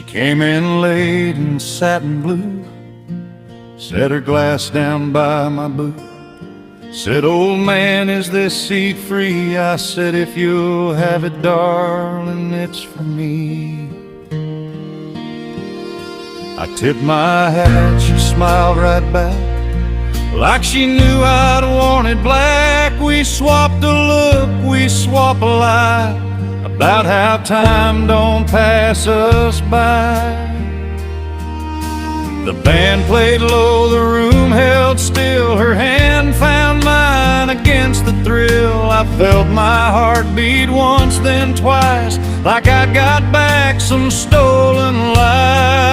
Came in late in satin blue, set her glass down by my booth. Said, "Old man, is this seat free?" I said, "If you'll have it, darling, it's for me." I tipped my hat, she smiled right back, like she knew I'd wanted black. We swapped a look, we swap a lie, about how time don't pass us by. The band played low, the room held still. Her hand found mine against the thrill. I felt my heart beat once, then twice, like I'd got back some stolen life.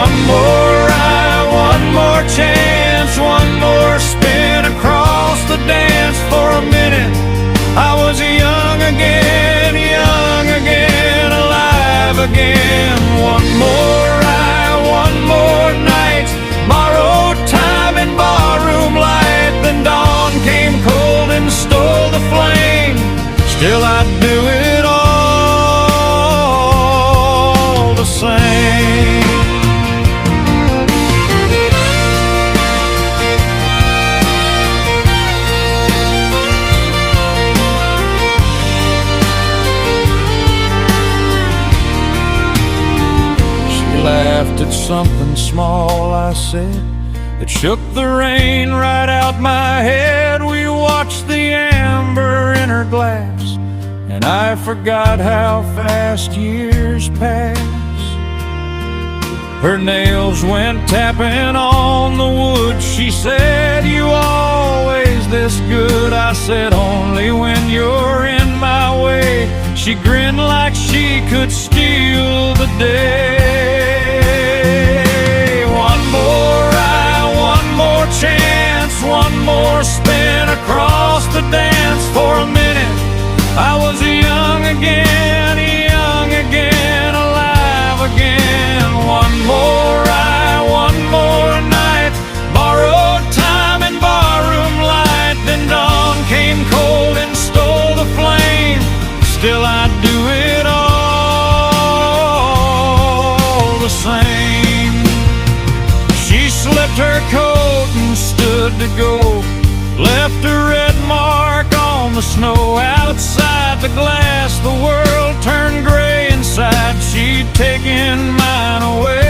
One more ride, one more chance, one more spin across the dance. For a minute I was young again, alive again. One more ride, one more night, borrowed time and barroom light. Then dawn came cold and stole the flame. Still I'd do it all the same. Laughed at something small I said that shook the rain right out my head. We watched the amber in her glass, and I forgot how fast years pass. Her nails went tapping on the wood. She said, "You always this good?" I said, "Only when you're in my way." She grinned like she could steal the day. One more ride, one more chance, one more spin across the dance. For a minute I was young again, alive again. One more ride, one more night, borrowed time and barroom light. Then dawn came cold and stole the flame. Still I'd do it all the same. She slipped her coat and stood to go, left a red mark on the snow. Outside the glass the world turned gray inside. She'd taken mine away.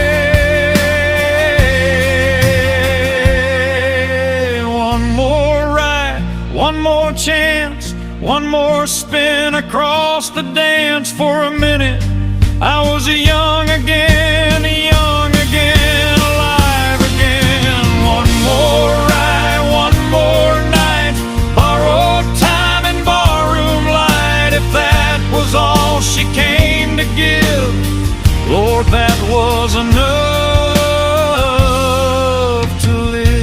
One more ride, one more chance, one more spin across the dance. For a minute I was young again, alive again. One more ride, one more night, borrowed time and barroom light. If that was all she came to give, Lord, that was enough to live.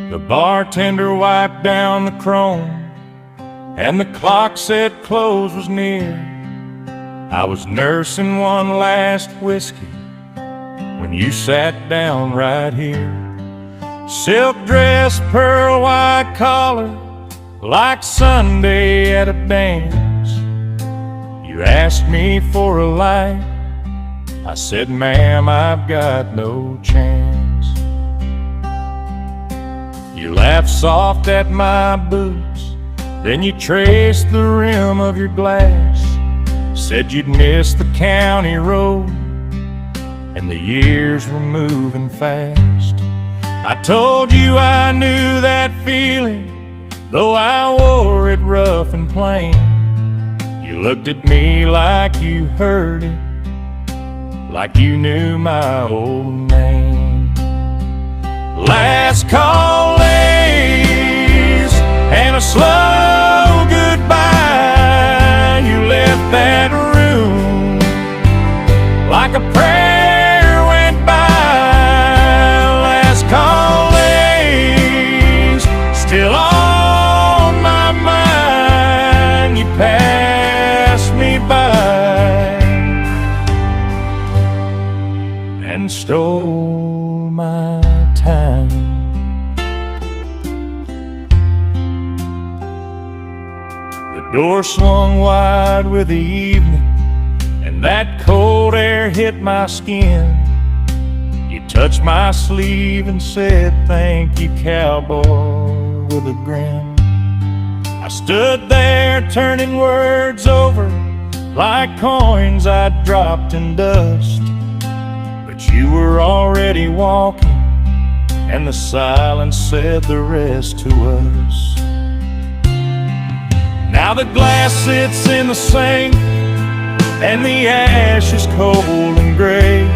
The bartender wiped down the chrome, and the clock said close was near. I was nursing one last whiskey when you sat down right here. Silk dress, pearl white collar, like Sunday at a dance. You asked me for a light. I said, "Ma'am, I've got no chance." You laughed soft at my boots, then you traced the rim of your glass. Said you'd miss the county road, and the years were moving fast. I told you I knew that feeling, though I wore it rough and plain. You looked at me like you heard it, like you knew my old name. Last call lays and a slow goodbye. stole my time. The door swung wide with the evening, and that cold air hit my skin. You touched my sleeve and said, "Thank you, cowboy," with a grin. I stood there turning words over like coins I'd dropped in dust. But you were already walking, and the silence said the rest to us. Now the glass sits in the sink, and the ash is cold and gray,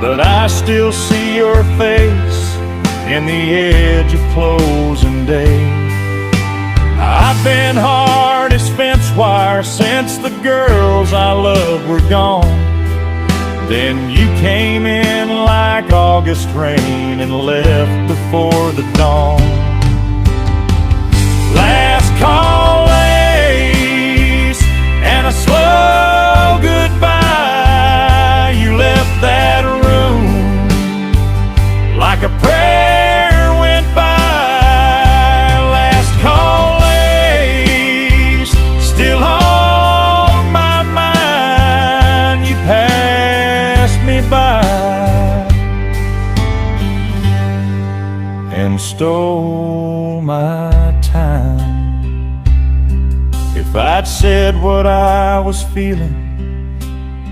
but I still see your face in the edge of closing day. I've been hard as fence wire since the girls I loved were gone. Then you came in like August rain and left before the dawn. Last call lace and a slow goodbye. You left that room like a prayer went by. Last call lace, still on my mind. You passed me by and stole my time. If I'd said what I was feeling,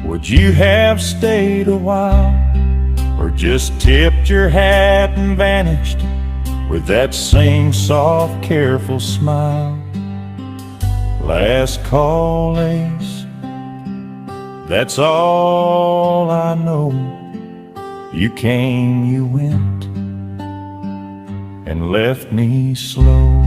would you have stayed a while, or just tipped your hat and vanished with that same soft, careful smile? Last call, Ace, that's all I know. You came, you went, and left me slow.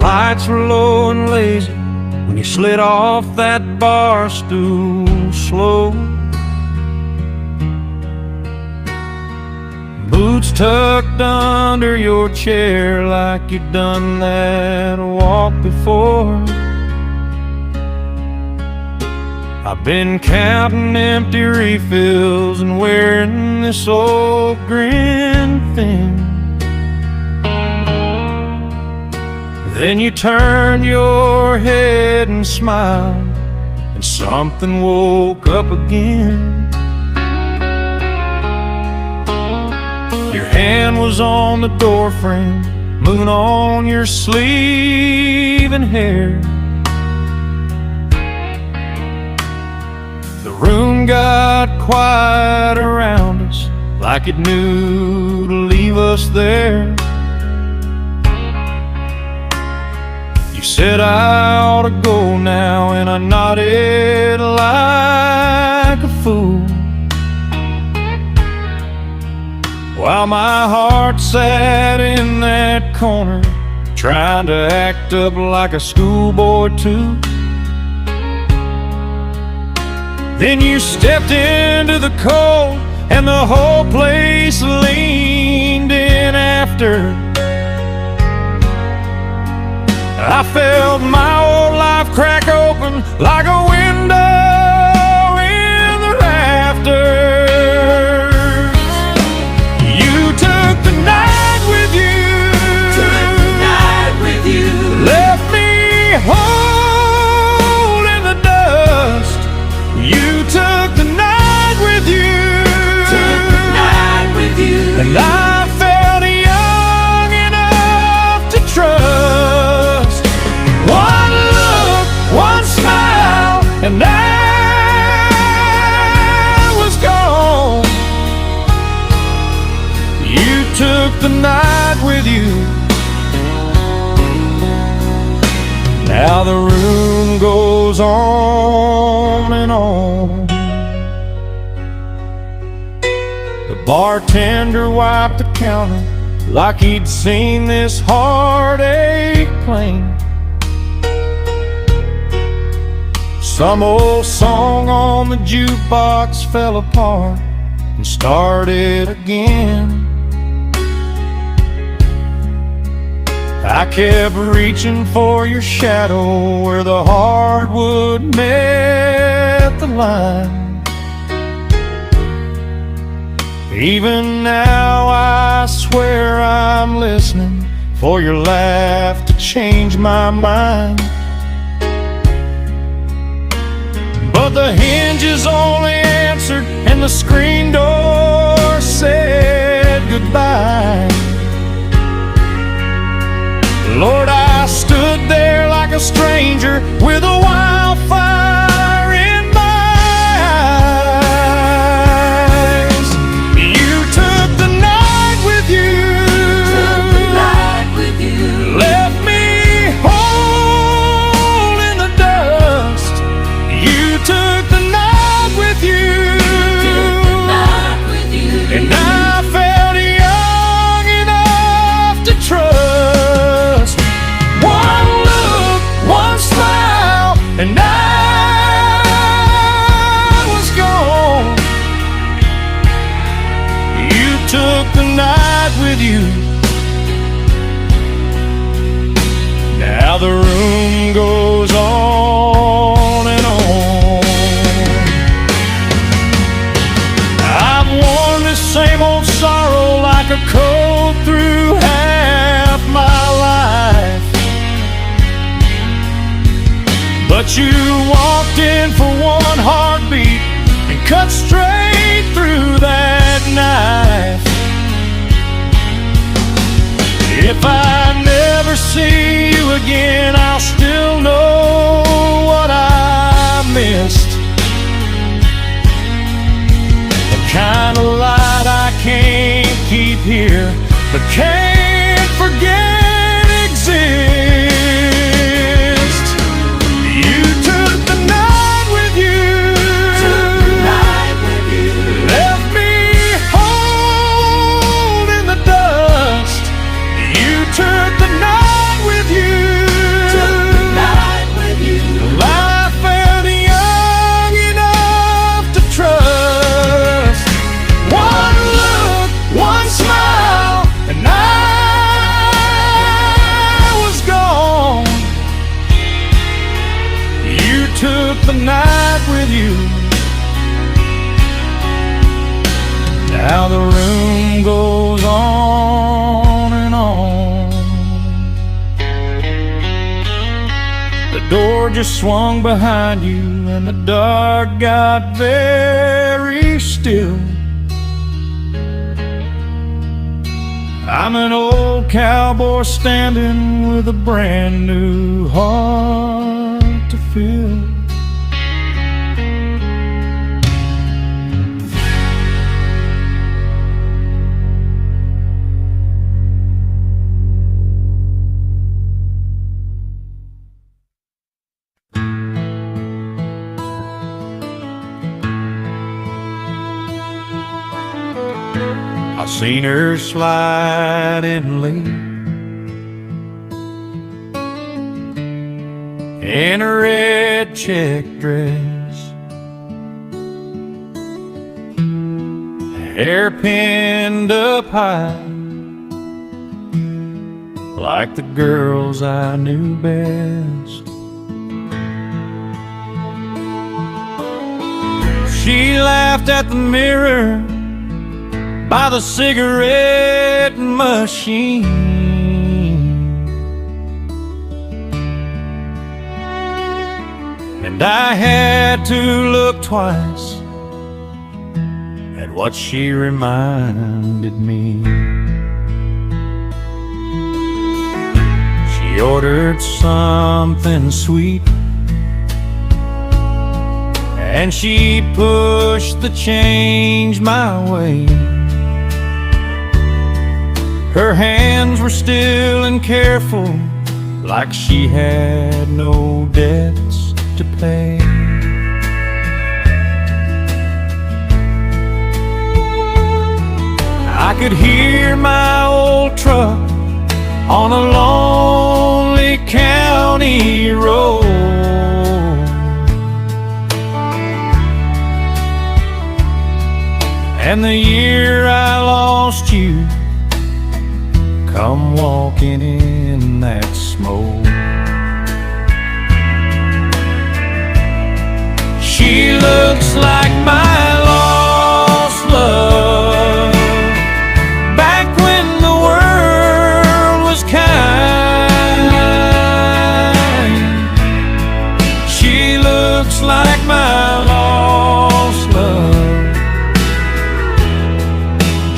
Lights were low and lazy when you slid off that bar stool slow. Boots tucked under your chair like you'd done that walk before. I've been counting empty refills and wearing this old grin thing. Then you turned your head and smiled, and something woke up again. Your hand was on the doorframe, moving on your sleeve and hair. The room got quiet around us, like it knew to leave us there. You said I ought to go now, and I nodded like a fool, while my heart sat in that corner, trying to act up like a schoolboy too. Then you stepped into the cold, and the whole place leaned in after. I felt my old life crack open like a window in the rafters. You took the night with you, left me holding the dust. You took the night with you, and I felt young enough to trust. One look, one smile, and I was gone. You took the night with you, Now the room goes on and on. The bartender wiped the counter like he'd seen this heartache plain. Some old song on the jukebox fell apart and started again. I kept reaching for your shadow where the hardwood met the line. Even now I swear I'm listening for your laugh to change my mind. But the hinges only answered and the screen door said goodbye. Lord, I stood there like a stranger with a wildfire in my eyes. You took the night with you, left me whole in the dust. You took the night with you, and I felt young enough to trust. One look, one smile, and I was gone. You took the night with you. Now the room goes on and on. I've worn this same old sorrow like a coat through half my life. But you walked in for one heartbeat and cut straight through that knife. If I never see you again, I'll still know what I missed. The kind of light I can't keep here, but can't forget exists. You took the night with you, left me whole in the dust. You took the night with you, I felt young enough to trust. One look, one smile, and I was gone. You took the night with you. Now the room goes on and on. The door just swung behind you and the dark got very still. I'm an old cowboy standing with a brand new heart to fill. I seen her sliding late in a red check dress, hair pinned up high like the girls I knew best. She laughed at the mirror by the cigarette machine, and I had to look twice at what she reminded me. She ordered something sweet, and she pushed the change my way. Her hands were still and careful like she had no debts to pay. I could hear my old truck on a lonely county road, and the year I lost you come walking in that smoke. She looks like my lost love, back when the world was kind. She looks like my lost love,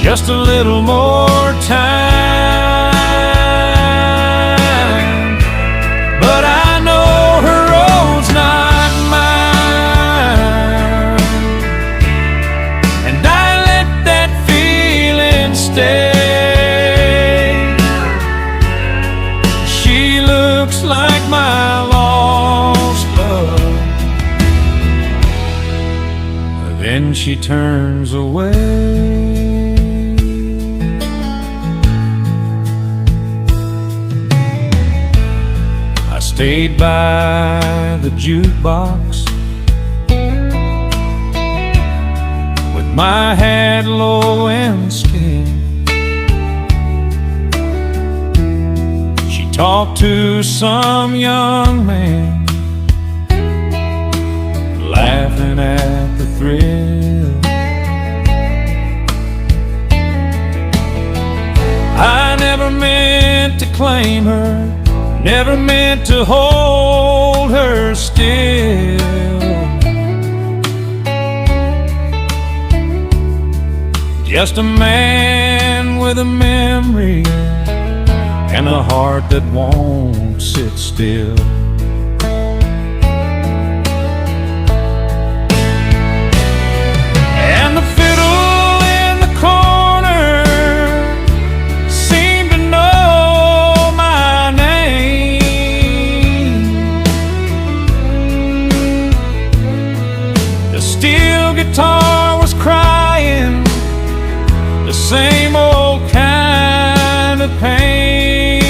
just a little more time. But I know her road's not mine, and I let that feeling stay. She looks like my lost love, then she turns away. Stayed by the jukebox with my head low and scared. She talked to some young man, laughing at the thrill. I never meant to claim her, never meant to hold her still. Just a man with a memory and a heart that won't sit still. And the fiddle in the corner seemed to know my name. The steel guitar was crying the same old kind of pain.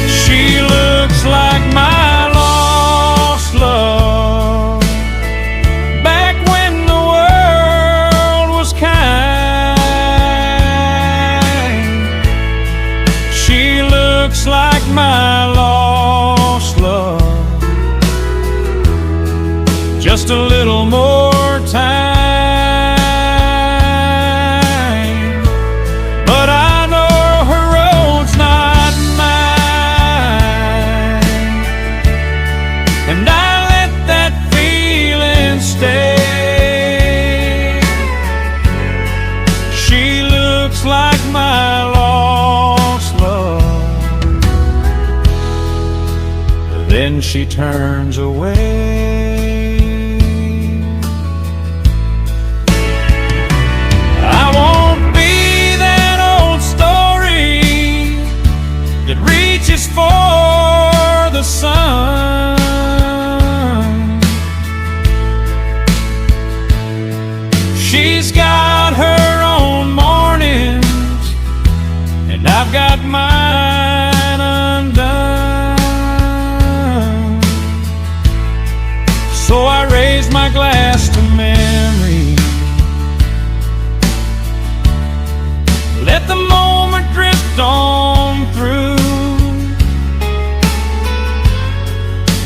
She looks like my lost love, back when the world was kind. She looks like my lost love, just a little more time. But I know her road's not mine, and I let that feeling stay. She looks like my lost love, then she turns away. I won't be that old story that reaches for the sun. She's got her own mornings, and I've got mine undone. So I raise my glass to memory, let the moment drift on through.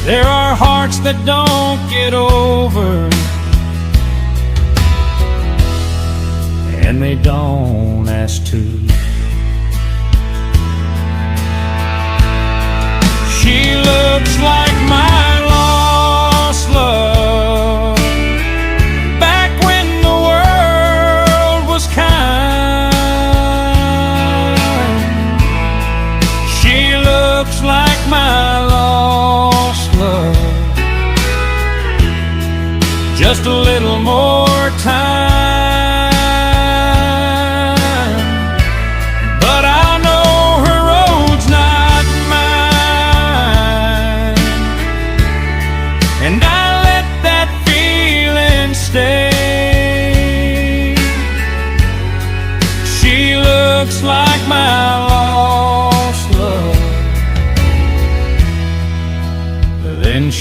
There are hearts that don't get over, and they don't ask to. She looks like my lost love, back when the world was kind. She looks like my lost love, just a little more time. But I know her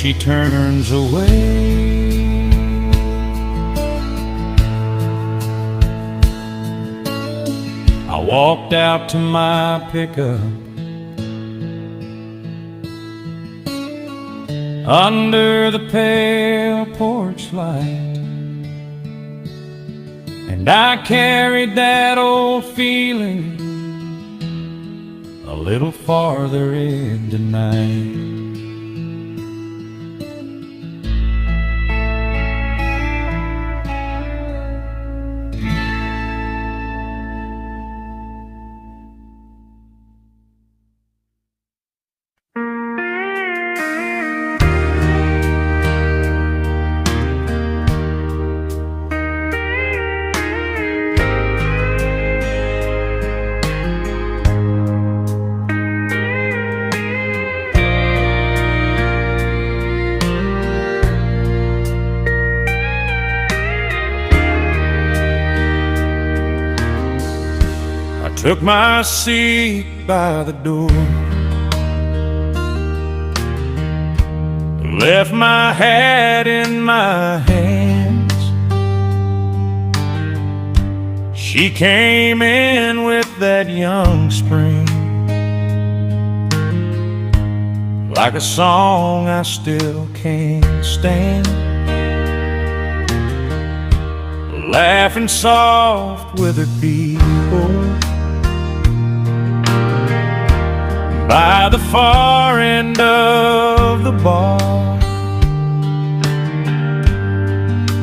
she turns away. I walked out to my pickup under the pale porch light, and I carried that old feeling a little farther into night. Took my seat by the door, left my hat in my hands. She came in with that young spring, like a song I still can't stand. Laughing soft with her people by the far end of the bar,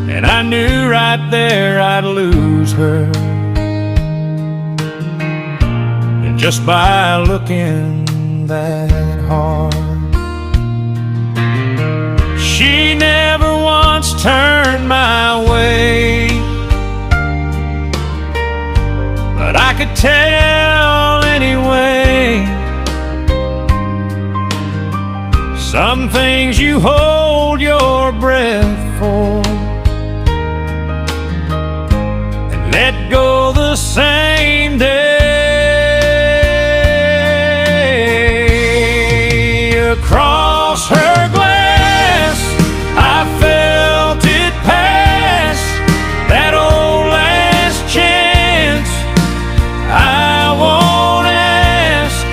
and I knew right there I'd lose her, and just by looking that hard. She never once turned my way, but I could tell anyway. Some things you hold your breath for and let go the same day. Across her glass I felt it pass, that old last chance I won't ask.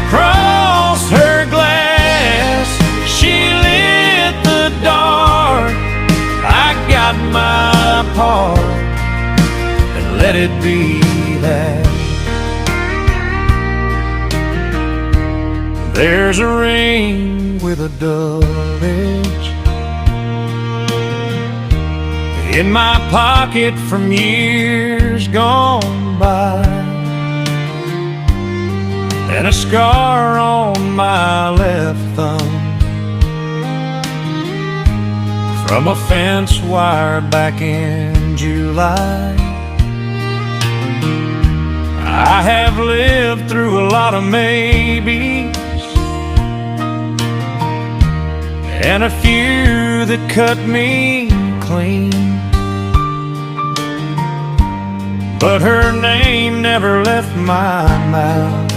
Across her glass she lit the dark. I got my part and let it be that. There's a ring with a dove edge in my pocket from years gone by, and a scar on my left thumb from a fence wire back in July. I have lived through a lot of maybes and a few that cut me clean, but her name never left my mouth,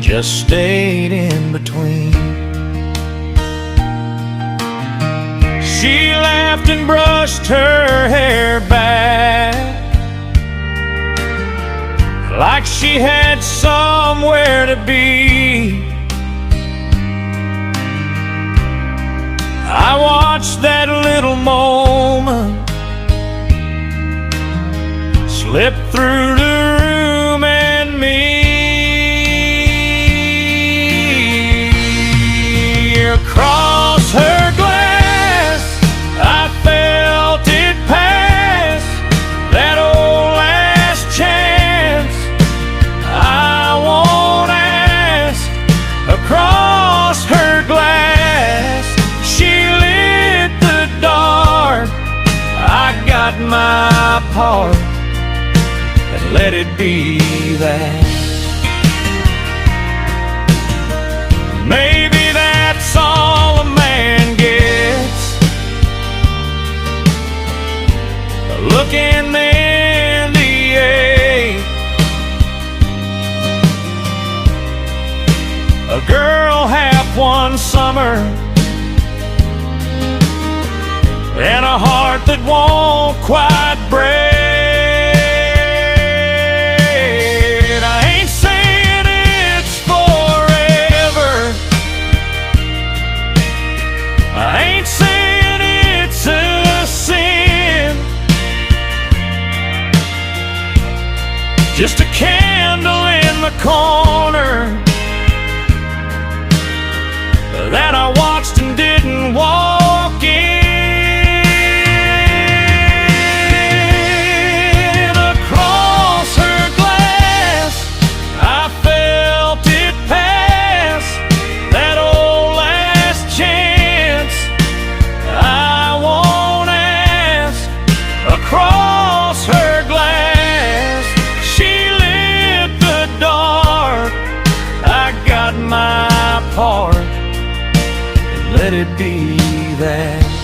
just stayed in between. She laughed and brushed her hair back like she had somewhere to be. I watched that little moment slip through the room and me. Across her glass I felt it pass, that old last chance I won't ask. Across her glass she lit the dark. I got my part and let it be that. Maybe that's all a man gets, looking in the eye. A girl one summer, and a heart that won't quite break. I ain't saying it's forever, I ain't saying it's a sin, just a candle in the corner that I watched and didn't walk in. Across her glass, I felt it pass, that old last chance I won't ask. Across her glass, she lit the dark, I got my part, let it be that.